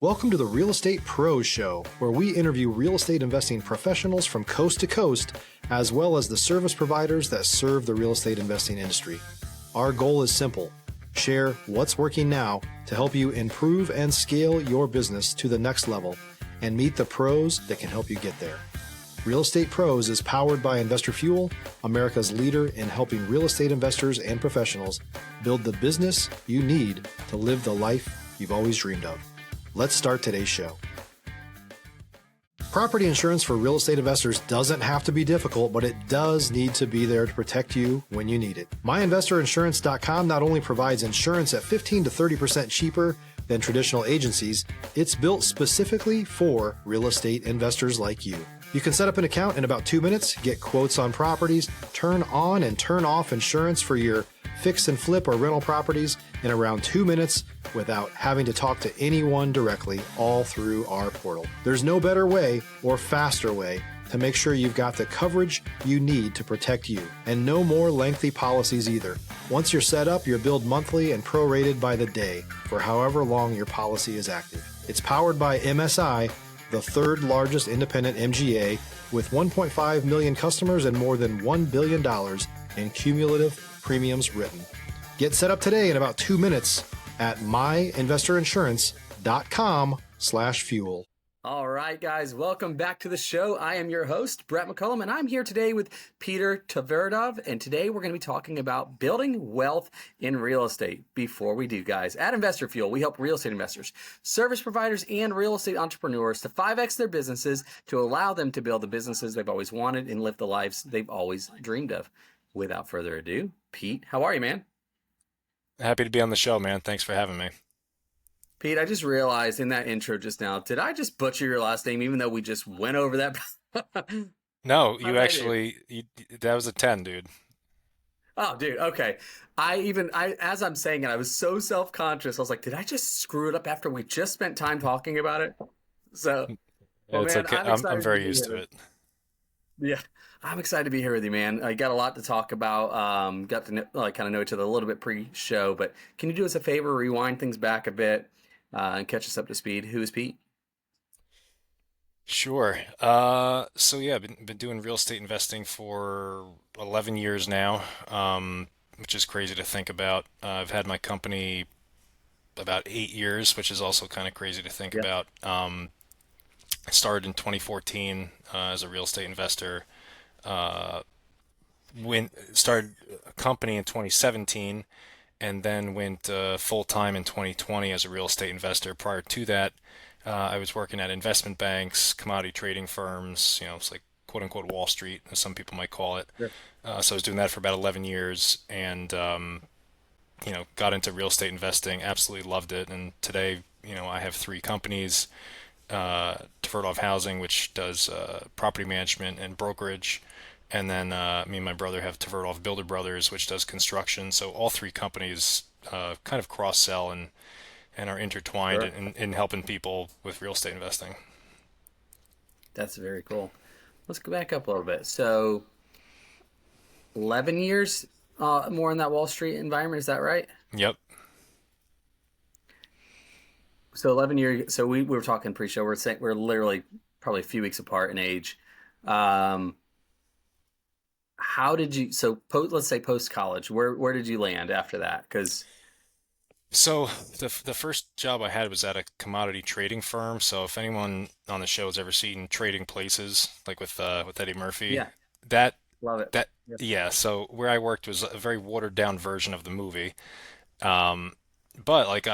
Welcome to the Real Estate Pros Show, where we interview real estate investing professionals from coast to coast, as well as the service providers that serve the real estate investing industry. Our goal is simple: share what's working now to help you improve and scale your business to the next level and meet the pros that can help you get there. Real Estate Pros is powered by Investor Fuel, America's leader in helping real estate investors and professionals build the business you need to live the life you've always dreamed of. Let's start today's show. Property insurance for real estate investors doesn't have to be difficult, but it does need to be there to protect you when you need it. MyInvestorInsurance.com not only provides insurance at 15 to 30% cheaper than traditional agencies, it's built specifically for real estate investors like you. You can set up an account in about 2 minutes, get quotes on properties, turn on and turn off insurance for your fix and flip or rental properties in around 2 minutes without having to talk to anyone directly, all through our portal. There's no better way or faster way to make sure you've got the coverage you need to protect you, and no more lengthy policies either. Once you're set up, you're billed monthly and prorated by the day for however long your policy is active. It's powered by MSI, the third largest independent MGA, with 1.5 million customers and more than $1 billion in cumulative premiums written. Get set up today in about 2 minutes at myinvestorinsurance.com/fuel. All right, guys, welcome back to the show. I am your host, Brett McCollum, and I'm here today with Peter Tverdov, and today we're going to be talking about building wealth in real estate. Before we do, guys, at Investor Fuel, we help real estate investors, service providers, and real estate entrepreneurs to 5X their businesses to allow them to build the businesses they've always wanted and live the lives they've always dreamed of. Without further ado, Pete, how are you, man? Happy to be on the show, man. Thanks for having me. Pete, I just realized in that intro just now, did I just butcher your last name even though we just went over that? No, that was a 10, dude. Oh, dude. Okay. As I'm saying it, I was so self-conscious. I was like, did I just screw it up after we just spent time talking about it? So, It's man, okay. I'm very used to it. Yeah. I'm excited to be here with you, man. I got a lot to talk about. Got to kind of know each other a little bit pre-show, but can you do us a favor, rewind things back a bit, and catch us up to speed? Who is Pete? Sure. So yeah, been doing real estate investing for 11 years now, which is crazy to think about. I've had my company about 8 years, which is also kind of crazy to think about. I started in 2014 as a real estate investor. Started a company in 2017, and then went full time in 2020 as a real estate investor. Prior to that, I was working at investment banks, commodity trading firms. It's like quote unquote Wall Street, as some people might call it. Sure. So I was doing that for about 11 years, and got into real estate investing. Absolutely loved it, and today, I have 3 companies. Tverdov Housing, which does property management and brokerage, and then me and my brother have Tverdov Builder Brothers, which does construction. So all 3 companies kind of cross-sell and are intertwined in helping people with real estate investing. That's very cool. Let's go back up a little bit. So 11 years more in that Wall Street environment, is that right? Yep. So 11 years. So we were talking pre-show. We're literally probably a few weeks apart in age. How did you? So let's say post college. Where did you land after that? So the first job I had was at a commodity trading firm. So if anyone on the show has ever seen Trading Places, like with Eddie Murphy, that love it. Yep. Yeah. So where I worked was a very watered down version of the movie, but like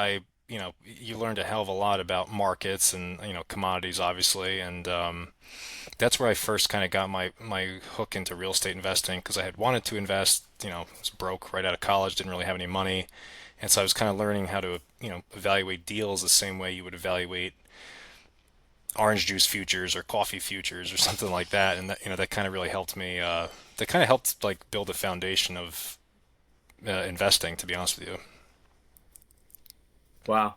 you learned a hell of a lot about markets and, commodities, obviously. And that's where I first kind of got my hook into real estate investing, because I had wanted to invest, was broke right out of college, didn't really have any money. And so I was kind of learning how to, evaluate deals the same way you would evaluate orange juice futures or coffee futures or something like that. And that kind of really helped me. That kind of helped like build a foundation of investing, to be honest with you. Wow.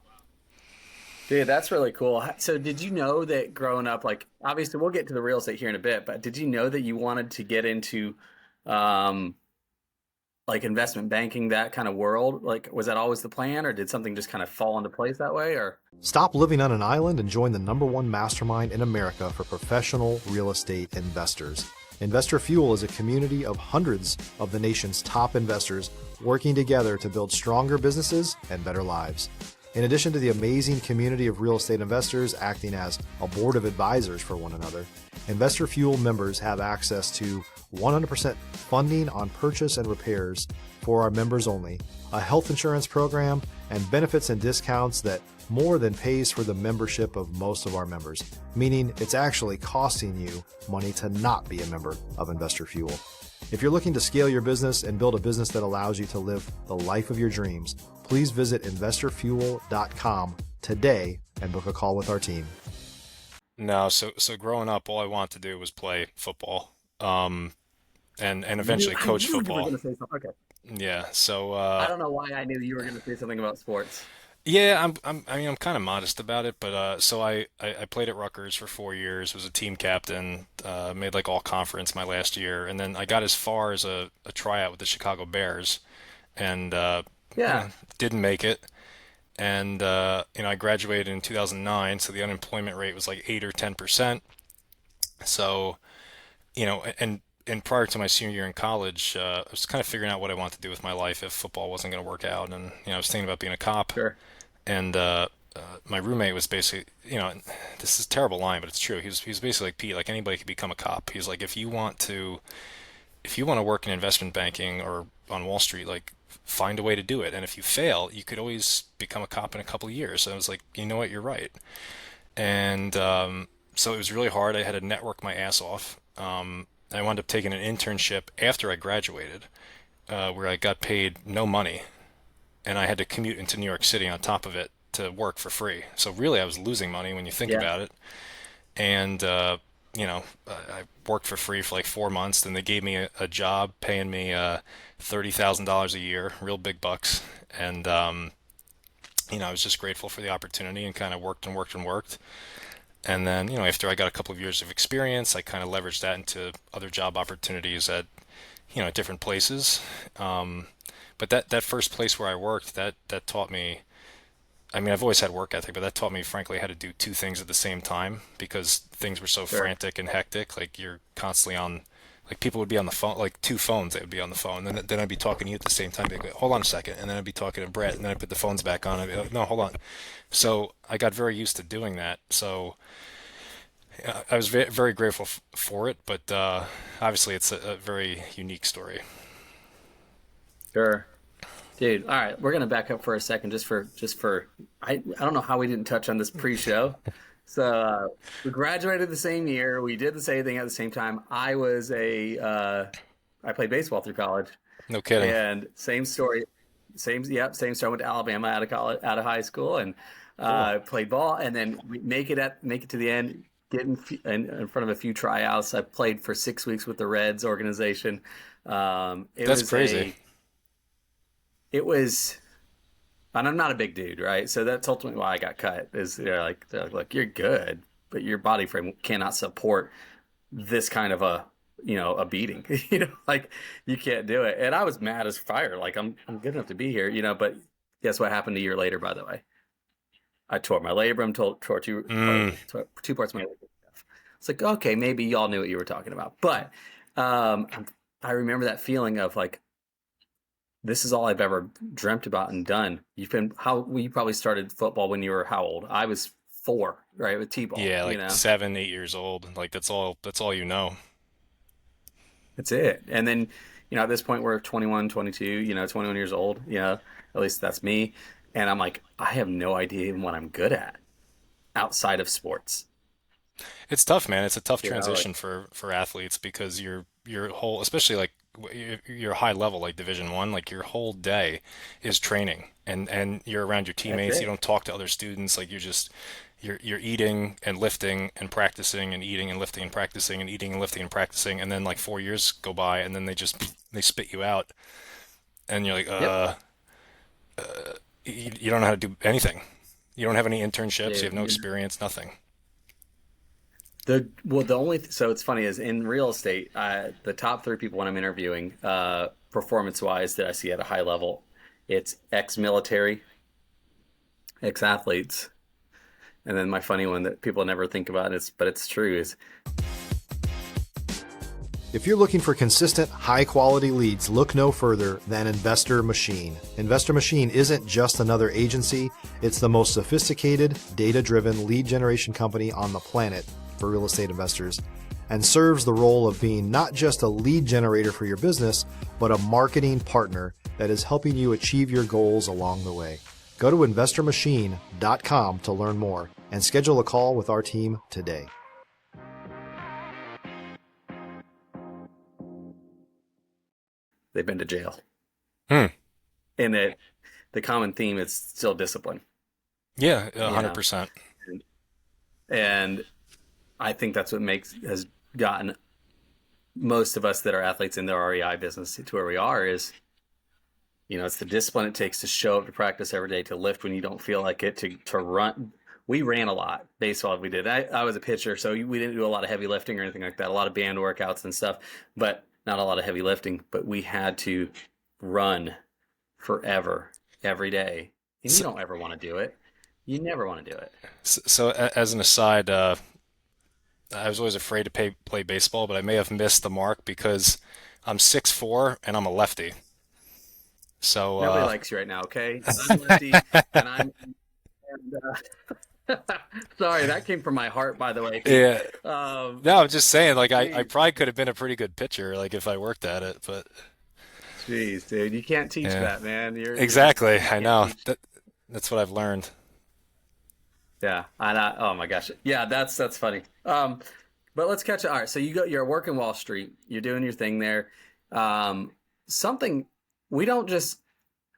Dude, that's really cool. So did you know that growing up, like, obviously we'll get to the real estate here in a bit, but did you know that you wanted to get into like investment banking, that kind of world? Like, was that always the plan, or did something just kind of fall into place that way? Or Stop living on an island and join the #1 mastermind in America for professional real estate investors. Investor Fuel is a community of hundreds of the nation's top investors working together to build stronger businesses and better lives. In addition to the amazing community of real estate investors acting as a board of advisors for one another, Investor Fuel members have access to 100% funding on purchase and repairs for our members only, a health insurance program, and benefits and discounts that more than pays for the membership of most of our members, meaning it's actually costing you money to not be a member of Investor Fuel. If you're looking to scale your business and build a business that allows you to live the life of your dreams, please visit investorfuel.com today and book a call with our team. No, so growing up, all I wanted to do was play football, and eventually coach I knew you were football. going to say something. Okay. Yeah, so I don't know why I knew you were going to say something about sports. yeah, I mean, I'm kind of modest about it, but so I played at Rutgers for 4 years, was a team captain, made like all conference my last year, and then I got as far as a tryout with the Chicago Bears, and Yeah. didn't make it. And I graduated in 2009, so the unemployment rate was like 8 or 10%. So and prior to my senior year in college, I was kind of figuring out what I wanted to do with my life if football wasn't going to work out, and I was thinking about being a cop. Sure. And my roommate was basically, this is a terrible line, but it's true. He was basically like, Pete, like anybody could become a cop. He's like, if you want to work in investment banking or on Wall Street, like find a way to do it. And if you fail, you could always become a cop in a couple of years. And I was like, you know what, you're right. And so it was really hard. I had to network my ass off. I wound up taking an internship after I graduated, where I got paid no money, and I had to commute into New York City on top of it to work for free. So really, I was losing money when you think Yeah. about it. And I worked for free for like 4 months. Then they gave me a job paying me $30,000 a year, real big bucks. And I was just grateful for the opportunity and kind of worked and worked and worked. And then, after I got a couple of years of experience, I kind of leveraged that into other job opportunities at different places. But that first place where I worked, that taught me. I mean, I've always had work ethic, but that taught me, frankly, how to do two things at the same time because things were so Sure. frantic and hectic. Like you're constantly on, like people would be on the phone, like two phones, they would be on the phone. Then I'd be talking to you at the same time. They'd go, hold on a second. And then I'd be talking to Brett, and then I'd put the phones back on. I'd be like, no, hold on. So I got very used to doing that. So I was very grateful for it, but obviously it's a very unique story. Sure. Dude, all right, we're gonna back up for a second, just for I don't know how we didn't touch on this pre-show. So we graduated the same year. We did the same thing at the same time. I played baseball through college, No kidding. and same story, same story. I went to Alabama out of college, out of high school, and Cool. played ball, and then we make it to the end, get in front of a few tryouts. I played for 6 weeks with the Reds organization. It That's was crazy. it was, and I'm not a big dude, right? So that's ultimately why I got cut. Is they're like you're good, but your body frame cannot support this kind of a beating. Like you can't do it. And I was mad as fire. Like I'm good enough to be here, But guess what happened a year later? By the way, I tore my labrum, tore Mm. two parts of my labrum. It's like okay, maybe y'all knew what you were talking about, but um, I remember that feeling of like this is all I've ever dreamt about and done. You probably started football when you were how old? I was 4, right, with T-ball, Yeah, like 7, 8 years old. Like that's all you know. That's it. And then, at this point we're 21, 22, 21 years old, at least that's me. And I'm like, I have no idea even what I'm good at outside of sports. It's tough, man. It's a tough Like transition for athletes because your whole, especially like your high level, like Division 1, like your whole day is training, and you're around your that's teammates. You it. don't talk to other students. Like you're eating and lifting and practicing and eating and lifting and practicing and eating and lifting and practicing, and then like 4 years go by, and then they spit you out, and you're like, Yep. you don't know how to do anything. You don't have any internships. You have Dude, no experience. Nothing. the only so it's funny is in real estate, the top 3 people when I'm interviewing, performance-wise that I see at a high level. It's ex-military, ex-athletes, and then my funny one that people never think about but it's true is If you're looking for consistent, high-quality leads, look no further than Investor Machine. Investor Machine isn't just another agency, it's the most sophisticated, data-driven lead generation company on the planet for real estate investors, and serves the role of being not just a lead generator for your business, but a marketing partner that is helping you achieve your goals along the way. Go to investormachine.com to learn more and schedule a call with our team today. they've been to jail. Hmm. And the common theme is still discipline. Yeah, you know? 100%. And I think that's what has gotten most of us that are athletes in their REI business to where we are is, it's the discipline it takes to show up to practice every day, to lift when you don't feel like it, to run. We ran a lot. Baseball, we did. I was a pitcher, so we didn't do a lot of heavy lifting or anything like that. A lot of band workouts and stuff, but not a lot of heavy lifting. But we had to run forever, every day. And you don't ever want to do it. You never want to do it. So as an aside, I was always afraid to play baseball, but I may have missed the mark because I'm 6'4" and I'm a lefty. So Nobody likes you right now, okay? I'm lefty, and I'm. Sorry, that came from my heart, by the way. yeah. No, I'm just saying, like I Geez, probably could have been a pretty good pitcher, like if I worked at it, but jeez, dude, you can't teach yeah. that, man. Exactly. You I can't know. teach. That's what I've learned. Yeah, oh my gosh, yeah, that's funny. But let's catch it. All right, so you're working Wall Street, you're doing your thing there. Something we don't just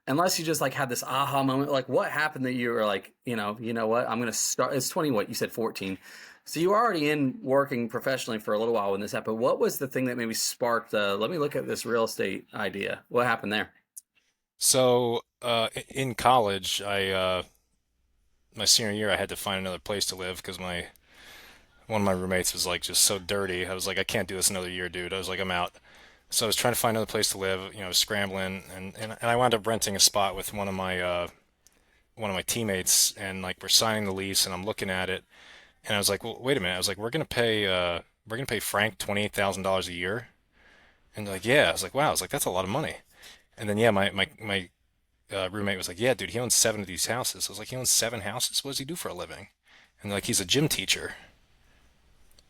unless you just like had this aha moment, like what happened that you were like, you know what, I'm gonna start. It's 20, what you said, 14. So you were already in working professionally for a little while when this happened. What was the thing that maybe sparked? Let me look at this real estate idea. What happened there? So in college, I my senior year, I had to find another place to live because my one of my roommates was like just so dirty. I was like, I can't do this another year, dude. I was like, I'm out. So I was trying to find another place to live, scrambling, and I wound up renting a spot with one of my teammates, and like we're signing the lease, and I'm looking at it, and I was like, well, wait a minute. I was like, we're gonna pay Frank $28,000 a year, and they're like, yeah. I was like, wow. I was like, that's a lot of money. And then yeah, my roommate was like, yeah, dude, he owns 7 of these houses. I was like, he owns 7 houses? What does he do for a living? And they're like, he's a gym teacher.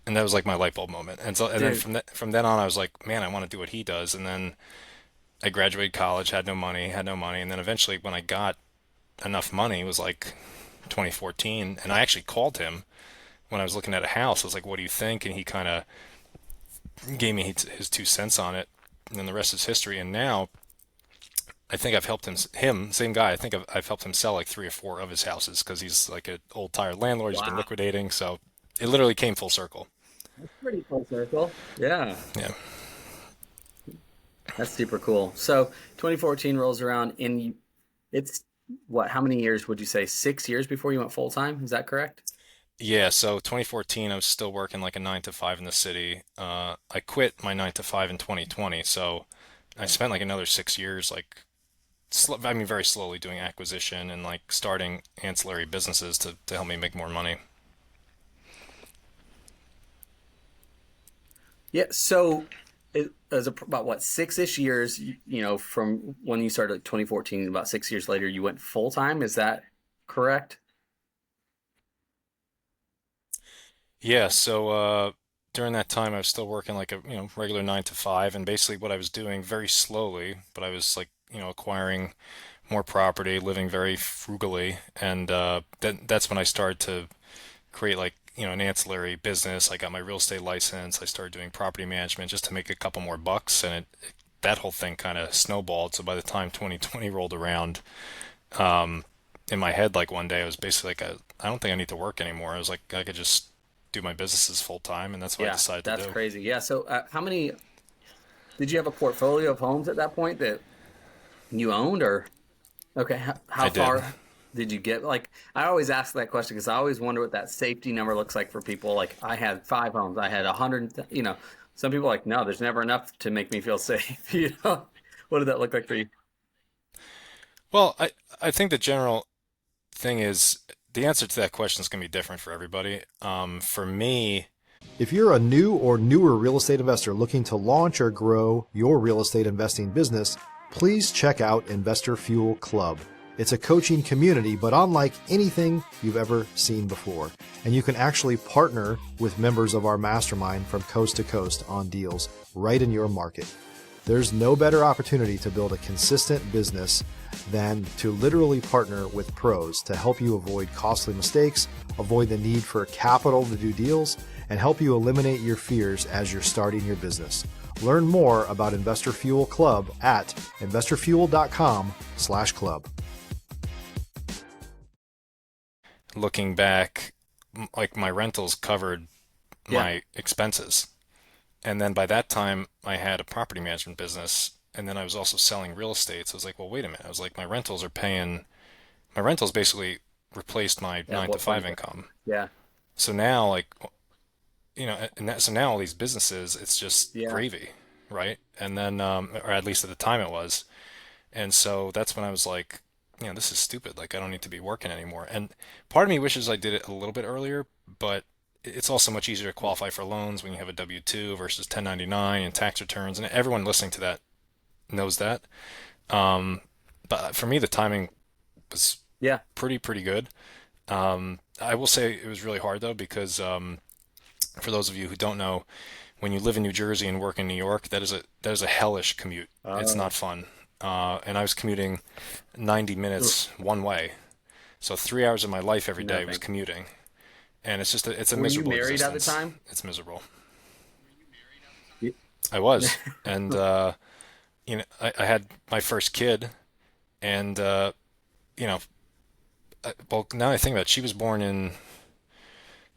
And that was like my light bulb moment. And so, and then Dude, from then on, I was like, man, I want to do what he does. And then I graduated college, had no money, and then eventually, when I got enough money, it was like 2014, and I actually called him when I was looking at a house. I was like, what do you think? And he kind of gave me his 2 cents on it, and then the rest is history. And now I think I've helped him, same guy. I think I've helped him sell like 3 or 4 of his houses because he's like an old tired landlord. He's been wow, liquidating, so it literally came full circle. that's pretty full circle. Yeah, Yeah. that's super cool. So 2014 rolls around, and it's what? How many years would you say? 6 years before you went full time? Is that correct? Yeah, so 2014, I was still working like a 9 to 5 in the city. I quit my 9 to 5 in 2020, so I spent like another 6 years, like, I mean, very slowly doing acquisition and like starting ancillary businesses to help me make more money. Yeah. So it was about what, 6-ish years, from when you started like 2014, about 6 years later, you went full time. Is that correct? Yeah, so during that time, I was still working like a regular 9 to 5, and basically what I was doing very slowly, but I was like acquiring more property, living very frugally, and that's when I started to create like an ancillary business. I got my real estate license. I started doing property management just to make a couple more bucks, and that whole thing kind of snowballed. So by the time 2020 rolled around, um, in my head, like one day, I was basically like, I don't think I need to work anymore. I was like, I could just do my businesses full time, and that's what I Yeah, decided to that's do. crazy. Yeah. So how many did you have a portfolio of homes at that point that you owned, or okay, how I did. far did you get? Like, I always ask that question because I always wonder what that safety number looks like for people. Like, I had 5 homes, I had 100. Some people are like, no, there's never enough to make me feel safe. What did that look like for you? Well, I think the general thing is the answer to that question is going to be different for everybody. For me, If you're a new or newer real estate investor looking to launch or grow your real estate investing business, please check out Investor Fuel Club. It's a coaching community, but unlike anything you've ever seen before. And you can actually partner with members of our mastermind from coast to coast on deals right in your market. There's no better opportunity to build a consistent business than to literally partner with pros to help you avoid costly mistakes, avoid the need for capital to do deals, and help you eliminate your fears as you're starting your business. Learn more about Investor Fuel Club at investorfuel.com/club. looking back, like my rentals covered Yeah. my expenses. And then by that time, I had a property management business, and then I was also selling real estate. So I was like, well, wait a minute. I was like, my rentals basically replaced my Yeah. nine to What point? five income. Yeah. So now, like, so now all these businesses, it's just Yeah. gravy, right? And then, or at least at the time it was. And so that's when I was like, this is stupid. Like, I don't need to be working anymore. And part of me wishes I did it a little bit earlier, but it's also much easier to qualify for loans when you have a W-2 versus 1099 and tax returns. And everyone listening to that knows that. But for me, the timing was Yeah. pretty good. I will say it was really hard though, because for those of you who don't know, when you live in New Jersey and work in New York, that is a hellish commute. It's Oh. not fun. And I was commuting 90 Oof. minutes one way. So 3 hours of my life every No day was thanks. commuting. And it's a Were you miserable married at the existence. time? It's miserable. Y- I was. And, I had my first kid and, you know, well, now I think about it, she was born in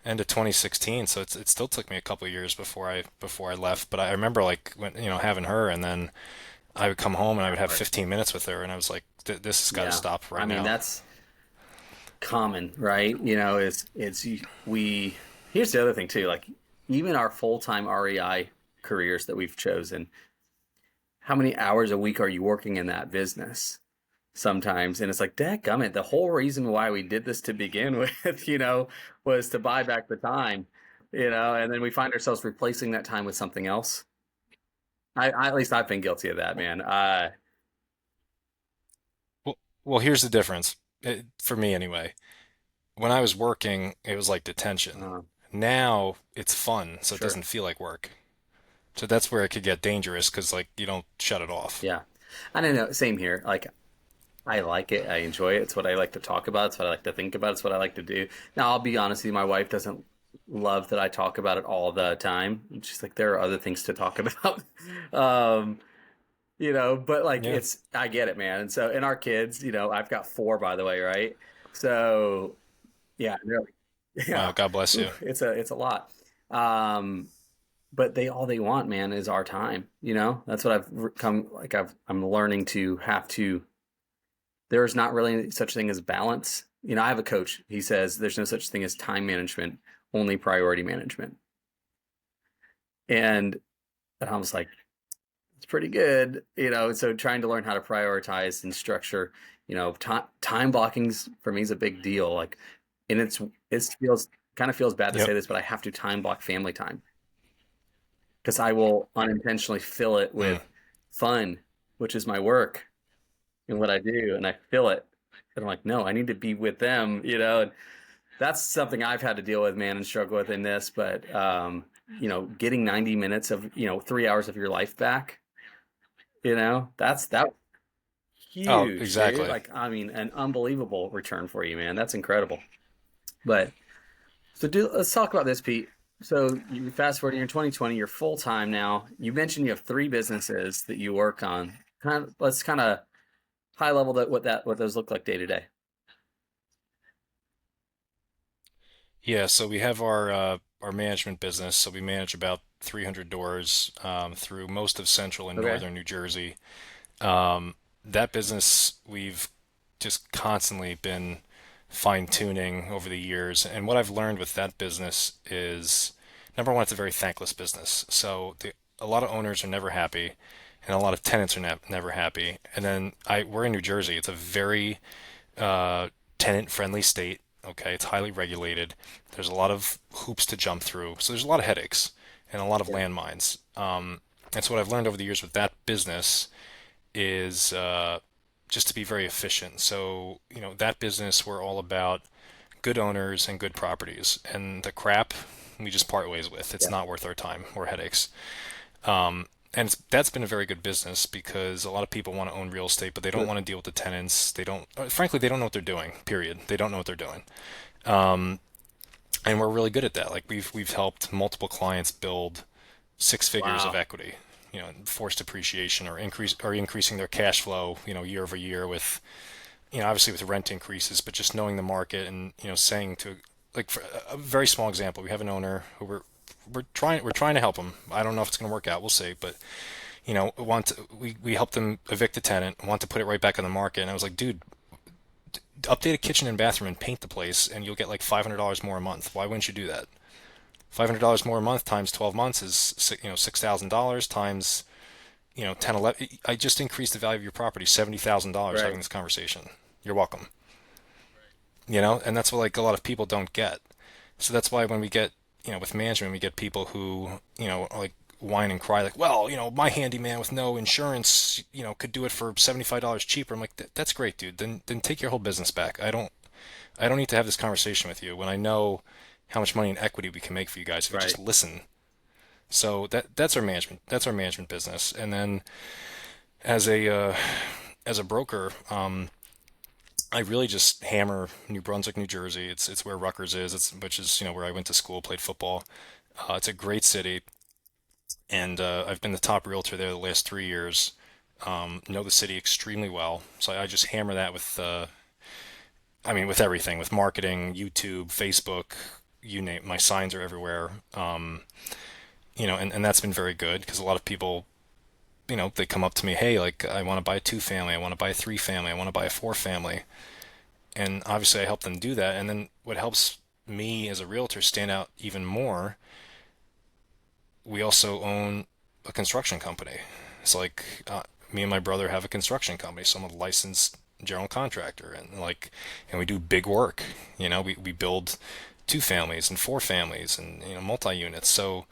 end of 2016, so it still took me a couple of years before I left. But I remember like when having her, and then I would come home and I would have 15 minutes with her, and I was like, This has got to Yeah. stop I right mean, now." that's common, right? We here's the other thing too, like even our full-time REI careers that we've chosen, how many hours a week are you working in that business sometimes? And it's like, dadgummit, the whole reason why we did this to begin with, was to buy back the time, and then we find ourselves replacing that time with something else. At least I've been guilty of that, man. Well, well, here's the difference, for me anyway. When I was working, it was like detention. Uh, Now it's fun, so it sure. doesn't feel like work. So that's where it could get dangerous because like you don't shut it off. Yeah. I don't know. Same here. Like, I like it. I enjoy it. It's what I like to talk about. It's what I like to think about. It's what I like to do. Now, I'll be honest with you, my wife doesn't love that I talk about it all the time. She's like, there are other things to talk about. Um, but like Yeah. I get it, man. And so, and our kids, I've got four, by the way, right? So, yeah, really, Wow, yeah, God bless you. oof, it's a lot. Um, but all they want, man, is our time. That's what I've come like I'm learning to have to. There's not really such thing as balance. I have a coach. He says there's no such thing as time management, only priority management. And I was like, it's pretty good. So trying to learn how to prioritize and structure, time blocking's for me is a big deal. Like, and it feels bad to Yep. say this, but I have to time block family time because I will unintentionally fill it Mm. with fun, which is my work and what I do, and I fill it. And I'm like, no, I need to be with them. And that's something I've had to deal with, man, and struggle with in this. But getting 90 minutes of 3 hours of your life back, that Oh, huge, dude. exactly. Like, I mean, an unbelievable return for you, man. That's incredible. But let's talk about this, Pete. So you fast forward, you're in 2020, you're full time now. You mentioned you have three businesses that you work on. Let's kind of high level what those look like day to day. Yeah, so we have our management business. So we manage about 300 doors through most of central and Okay. northern New Jersey. That business we've just constantly been fine tuning over the years. And what I've learned with that business is number one, it's a very thankless business. So a lot of owners are never happy. and a lot of tenants are never happy. And then we're in New Jersey. It's a very tenant-friendly state. Okay, it's highly regulated. There's a lot of hoops to jump through, so there's a lot of headaches and a lot of landmines. And so what I've learned over the years with that business is just to be very efficient. So, that business, we're all about good owners and good properties. And the crap, we just part ways with. It's Yeah. not worth our time or headaches. And that's been a very good business because a lot of people want to own real estate, but they don't want to deal with the tenants. They don't, frankly, they don't know what they're doing, period. They don't know what they're doing. And we're really good at that. Like we've helped multiple clients build six figures of Wow. equity, forced appreciation or increasing their cash flow, year over year with, obviously with rent increases, but just knowing the market and, saying to, like, for a very small example, we have an owner who we're trying to help him. I don't know if it's going to work out. We'll see, but we helped them evict the tenant, want to put it right back on the market, and I was like, dude, update a kitchen and bathroom and paint the place, and you'll get like $500 more a month. Why wouldn't you do that? $500 more a month times 12 months is $6,000 times 10 11. I just increased the value of your property $70,000 Right. having this conversation. You're welcome. And that's what like a lot of people don't get. So that's why when we get with management, we get people who like whine and cry like, well, my handyman with no insurance could do it for $75 cheaper. I'm like, that's great, dude. Then take your whole business back. I don't need to have this conversation with you when I know how much money in equity we can make for you guys if you Right. just listen. So that's our management. That's our management business. And then as a broker, I really just hammer New Brunswick, New Jersey. It's where Rutgers is. Which is where I went to school, played football. It's a great city, and I've been the top realtor there the last 3 years. Know the city extremely well, so I just hammer that with with everything, with marketing, YouTube, Facebook, you name it. My signs are everywhere. And that's been very good because a lot of people, they come up to me, hey, like I want to buy a two family, I want to buy a three family, I want to buy a four family. And obviously I help them do that. And then what helps me as a realtor stand out even more, we also own a construction company. It's like me and my brother have a construction company, so I'm a licensed general contractor, and we do big work. We build two families and four families and multi-units. So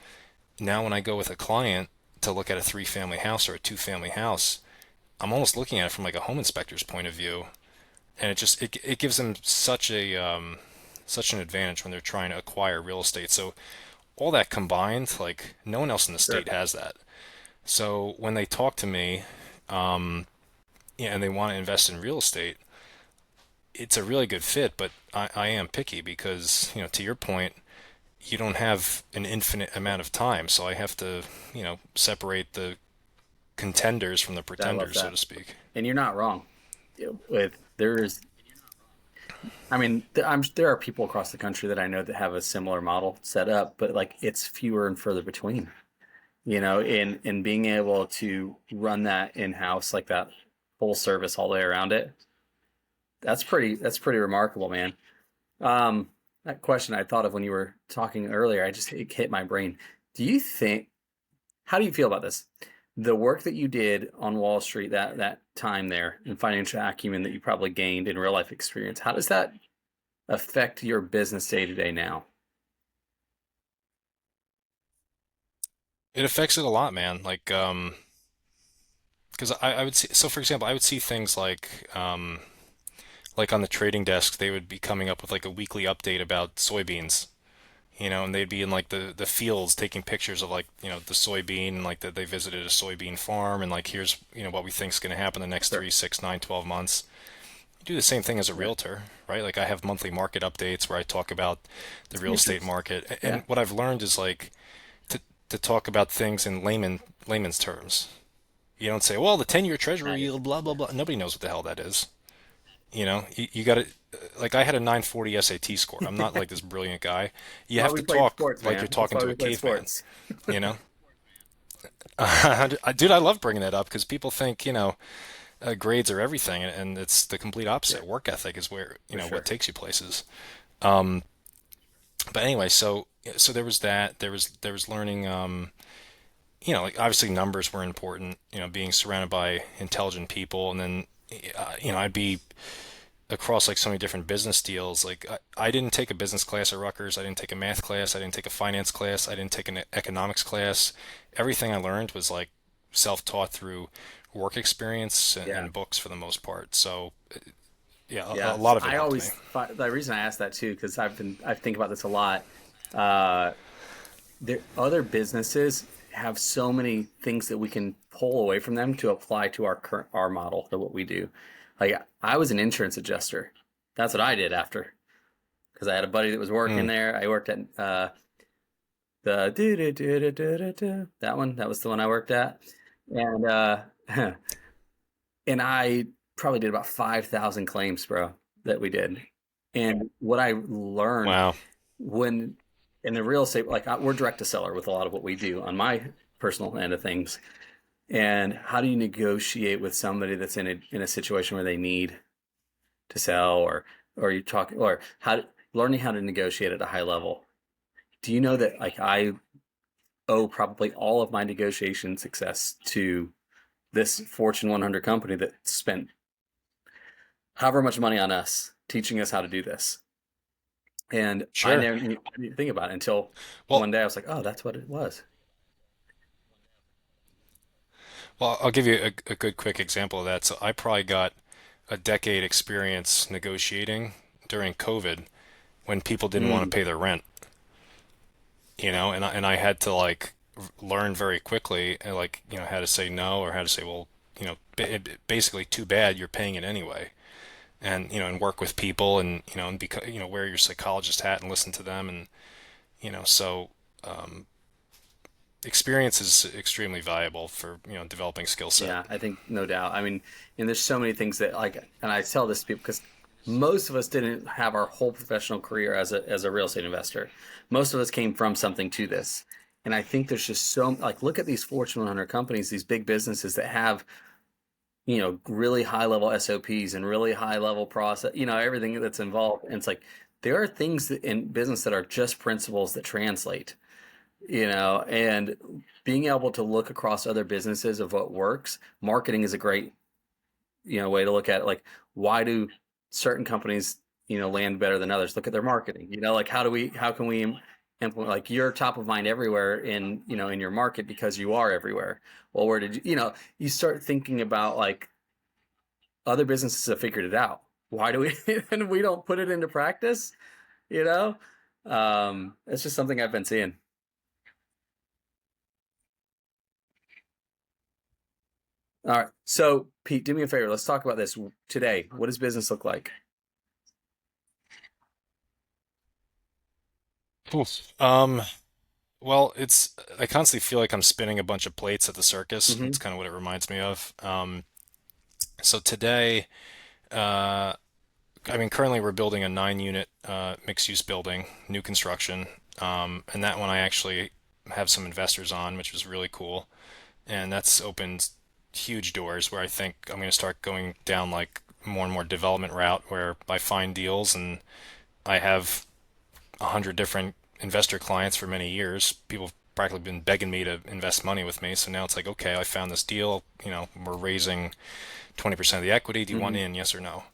now when I go with a client to look at a three-family house or a two-family house, I'm almost looking at it from like a home inspector's point of view, and it gives them such an advantage when they're trying to acquire real estate. So all that combined, like no one else in the Sure. state has that. So when they talk to me, yeah, and they want to invest in real estate, it's a really good fit. But I am picky because to your point, you don't have an infinite amount of time. So I have to separate the contenders from the I love pretenders, so that. to speak. And you're not wrong. With there's, I mean, there are people across the country that I know that have a similar model set up, but like it's fewer and further between. In being able to run that in house like that, full service all the way around it. That's pretty remarkable, man. That question I thought of when you were talking earlier, it hit my brain. Do you think How do you feel about this? The work that you did on Wall Street that time there and financial acumen that you probably gained in real life experience, how does that affect your business day to day now? It affects it a lot, man. Because I would see, so for example, I would see things like on the trading desk, they would be coming up with like a weekly update about soybeans, and they'd be in like the fields taking pictures of like, the soybean and like that they visited a soybean farm and like here's, what we think is going to happen the next Sure. 3, 6, 9, 12 months. You do the same thing as a Yeah. realtor, right? Like I have monthly market updates where I talk about the It's real estate matrix. market. Yeah. And what I've learned is like to talk about things in layman's terms. You don't say, well, the 10-year treasury Nice. yield, blah, blah, blah. Nobody knows what the hell that is. You got to, like, I had a 940 SAT score. I'm not like this brilliant guy. You Why have we to played talk sports, like you're man. That's talking why to we a play caveman, sports. you know? Dude, I love bringing that up because people think, grades are everything, and it's the complete Yeah, opposite. Work ethic is where, for what sure. takes you places. But anyway, so there was that. There was learning. like obviously numbers were important, being surrounded by intelligent people. And then, I'd be across like so many different business deals. Like I didn't take a business class at Rutgers. I didn't take a math class. I didn't take a finance class. I didn't take an economics class. Everything I learned was like self-taught through work experience Yeah. and books for the most part. So yeah, a Yeah. lot of it I helped me. always the reason I asked that too, because I think about this a lot. Uh, other businesses have so many things that we can pull away from them to apply to our model, to what we do. Like I was an insurance adjuster. That's what I did after, because I had a buddy that was working Mm, there. I worked at the do do do do do do do, that one. That was the one I worked at, and and I probably did about 5,000 claims, bro, that we did. And what I learned wow. when in the real estate, like we're direct to seller with a lot of what we do on my personal end of things. And how do you negotiate with somebody that's in a situation where they need to sell, or you talk, or learning how to negotiate at a high level? Do you know that like I owe probably all of my negotiation success to this Fortune 100 company that spent however much money on us teaching us how to do this? And I Sure. never didn't think about it until Well, one day I was like, oh, that's what it was. I'll give you a good quick example of that. So I probably got a decade experience negotiating during COVID when people didn't want Mm, to pay their rent, and I had to like learn very quickly, like, how to say no or how to say, well, basically too bad, you're paying it anyway. And work with people and because, wear your psychologist hat and listen to them. And, so experience is extremely valuable for, developing skill set. yeah, I think no doubt. I mean, and there's so many things that like, and I tell this to people because most of us didn't have our whole professional career as a real estate investor. Most of us came from something to this. And I think there's just so like look at these Fortune 100 companies, these big businesses that have really high level SOPs and really high level process, everything that's involved. And it's like there are things in business that are just principles that translate, and being able to look across other businesses of what works. Marketing is a great, way to look at it. Like, why do certain companies, land better than others? Look at their marketing. Like how can we implement? Like you're top of mind everywhere in your market because you are everywhere. Well, where did you start thinking about like other businesses have figured it out. Why do we and we don't put it into practice? You know, it's just something I've been seeing. All right, so Pete, do me a favor. Let's talk about this today. What does business look like? Oof. Well, I constantly feel like I'm spinning a bunch of plates at the circus. Hmm. It's kind of what it reminds me of. So today, uh, I mean, currently we're building a 9 unit mixed-use building, new construction, and that one I actually have some investors on, which was really cool, and that's opened huge doors where I think I'm going to start going down like more and more development route where I find deals and I have 100 different investor clients for many years. People have practically been begging me to invest money with me. So now it's like, okay, I found this deal. We're raising 20% of the equity. Do you want Hmm. in? Yes or no?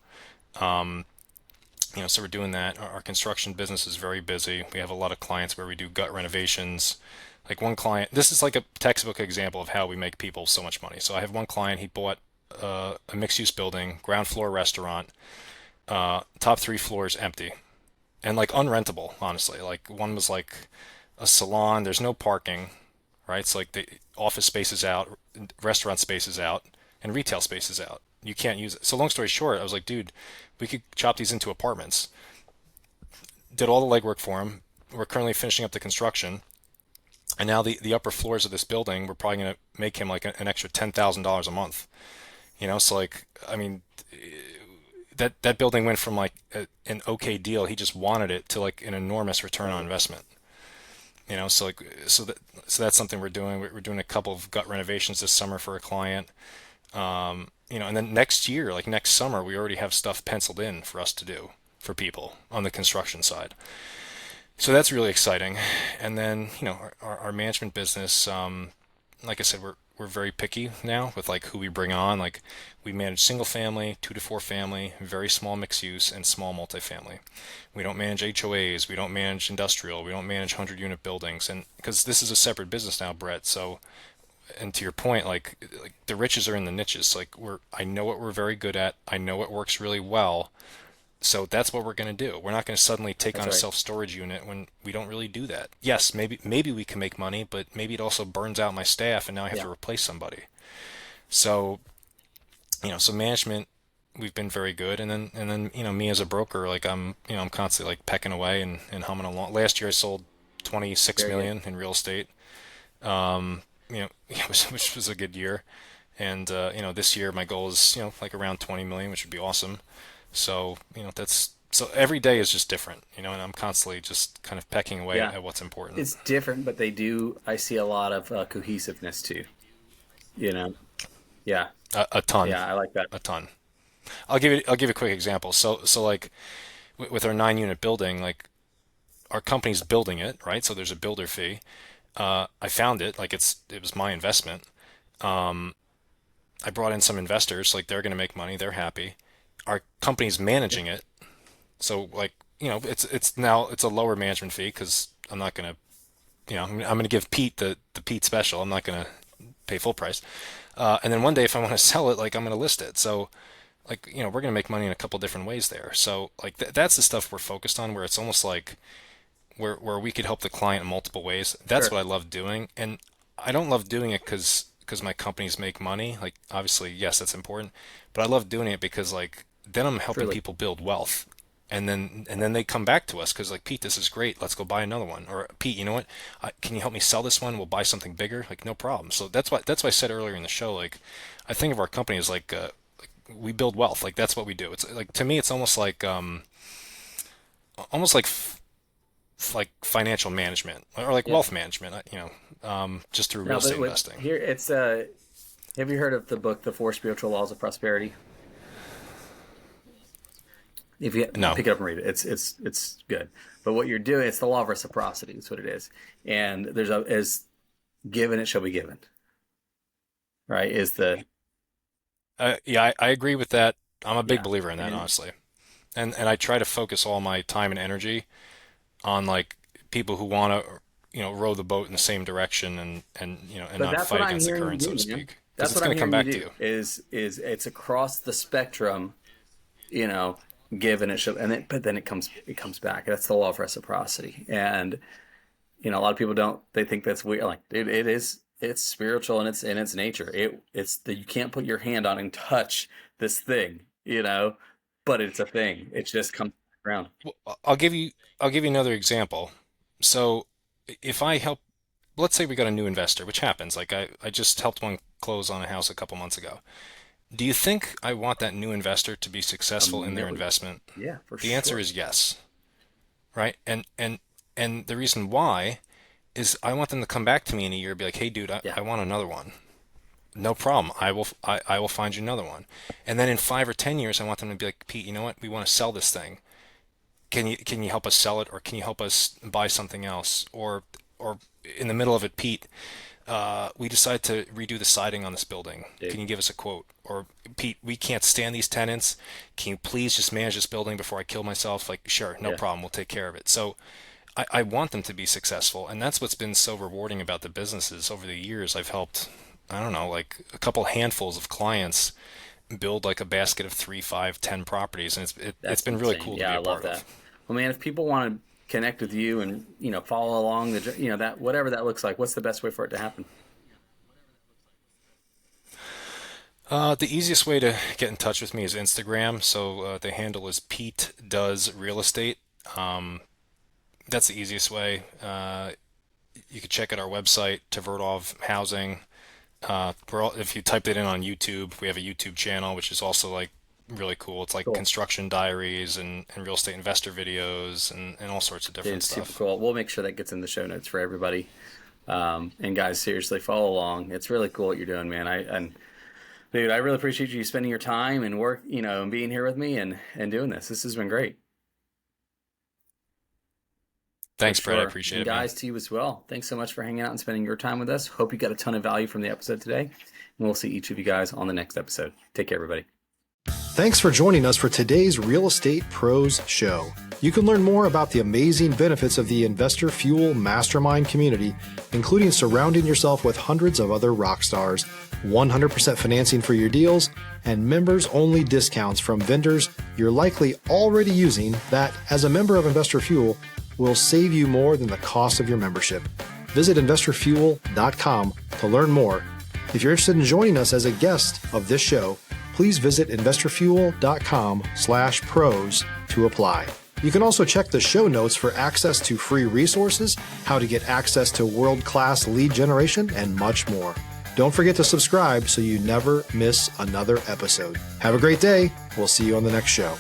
So we're doing that. Our construction business is very busy. We have a lot of clients where we do gut renovations. Like one client, this is like a textbook example of how we make people so much money. So I have one client, he bought a mixed-use building, ground floor restaurant, top three floors empty and like unrentable, honestly. Like one was like a salon. There's no parking, right? It's like the office space is out, restaurant space is out, and retail space is out. You can't use it. So long story short, I was like, dude, we could chop these into apartments. Did all the legwork for him. We're currently finishing up the construction, and now the upper floors of this building, we're probably gonna make him like an extra $10,000 a month. So like, I mean, that building went from like an okay deal, he just wanted it, to like an enormous return on Right. investment. So like so that's something we're doing. We're doing a couple of gut renovations this summer for a client. And then next year, like next summer, we already have stuff penciled in for us to do for people on the construction side. So that's really exciting. And then our management business. like I said, we're very picky now with like who we bring on. Like we manage single family, 2 to 4 family, very small mixed use, and small multifamily. We don't manage HOAs, we don't manage industrial, we don't manage 100 unit buildings, and because this is a separate business now, Brett. So, and to your point, like the riches are in the niches. Like I know what we're very good at. I know what works really well. So that's what we're going to do. We're not going to suddenly take That's on a right. self-storage unit when we don't really do that. Yes, maybe we can make money, but maybe it also burns out my staff and now I have Yeah. to replace somebody. So, so management we've been very good, and then me as a broker, like I'm constantly like pecking away and humming along. Last year I sold 26 Very good. million in real estate. Which was a good year. And this year my goal is like around 20 million, which would be awesome. So, that's so every day is just different, and I'm constantly just kind of pecking away Yeah. at what's important. It's different, but they do. I see a lot of cohesiveness too. You know. Yeah. A ton, Yeah. I like that. a ton. I'll give you a quick example. So like with our 9 unit building, like our company's building it, right? So there's a builder fee. I found it, like it was my investment. I brought in some investors, like they're going to make money, they're happy. Our company's Yeah. managing it. So like, it's a lower management fee because I'm not going to, I'm going to give Pete the Pete special. I'm not going to pay full price. And then one day if I want to sell it, like I'm going to list it. So like, we're going to make money in a couple different ways there. So like that's the stuff we're focused on, where it's almost like where we could help the client in multiple ways. That's Sure. what I love doing. And I don't love doing it because my companies make money. Like obviously, yes, that's important, but I love doing it because like then I'm helping Truly. people build wealth. And then they come back to us because like, Pete, this is great. Let's go buy another one. Or Pete, you know what? Can you help me sell this one? We'll buy something bigger. Like no problem. So that's why I said earlier in the show. Like I think of our company as like we build wealth. Like that's what we do. It's like, to me, it's almost like financial management or like Yeah. wealth management. Just through real No, estate but investing. here it's have you heard of the book The Four Spiritual Laws of Prosperity? If you No. pick it up and read it, it's good. But what you're doing, it's the law of reciprocity. That's what it is. And there's a is given it shall be given. Right? Is the Yeah, I agree with that. I'm a big yeah. believer in that, And honestly. And I try to focus all my time and energy on like people who want to, row the boat in the same direction and but not that's what fight I'm against the hearing you current, so to do, man. speak, because That's it's what I'm going to come hearing you back to do. you. Is it's across the spectrum, you know, given it should, and then but then it comes back. That's the law of reciprocity. And a lot of people don't. They think that's weird. Like it is. It's spiritual and it's in its nature. It's that you can't put your hand on and touch this thing. But it's a thing. It just comes around. Well, I'll give you another example. So if I help, let's say we got a new investor, which happens. Like I just helped one close on a house a couple months ago. Do you think I want that new investor to be A successful in their million. investment? Yeah, for The answer sure. is yes, right? And the reason why is I want them to come back to me in a year and be like, "Hey, dude, I, Yeah, I want another one." No problem. I will find you another one. And then in 5 or 10 years, I want them to be like, "Pete, you know what? We want to sell this thing. Can you help us sell it, or can you help us buy something else?" Or in the middle of it, Pete, we decided to redo the siding on this building. dude. Can you give us a quote? Or Pete, we can't stand these tenants. Can you please just manage this building before I kill myself? Like, sure, no Yeah, problem. We'll take care of it. So I want them to be successful, and that's what's been so rewarding about the businesses over the years. I've helped, I don't know, like a couple handfuls of clients build like a basket of 3, 5, 10 properties, and it's that's been really insane. cool to Yeah, be I a love part that. of. Well, man, if people want to connect with you and follow along that whatever that looks like, what's the best way for it to happen? The easiest way to get in touch with me is Instagram. So the handle is Pete Does Real Estate. Um, that's the easiest way. You can check out our website, Tverdov Housing. If you typed it in on YouTube, we have a YouTube channel, which is also like really cool. It's like Cool. construction diaries and real estate investor videos and all sorts of different Dude, super stuff. cool. We'll make sure that gets in the show notes for everybody. And guys, seriously, follow along. It's really cool what you're doing, man. And dude, I really appreciate you spending your time and work, and being here with me and doing this. This has been great. Thanks, Brett. I Sure. appreciate And it, man. guys, to you as well. Thanks so much for hanging out and spending your time with us. Hope you got a ton of value from the episode today. And we'll see each of you guys on the next episode. Take care, everybody. Thanks for joining us for today's Real Estate Pros Show. You can learn more about the amazing benefits of the Investor Fuel Mastermind community, including surrounding yourself with hundreds of other rock stars, 100% financing for your deals, and members-only discounts from vendors you're likely already using that, as a member of Investor Fuel, will save you more than the cost of your membership. Visit investorfuel.com to learn more. If you're interested in joining us as a guest of this show, please visit investorfuel.com/pros to apply. You can also check the show notes for access to free resources, how to get access to world-class lead generation, and much more. Don't forget to subscribe so you never miss another episode. Have a great day. We'll see you on the next show.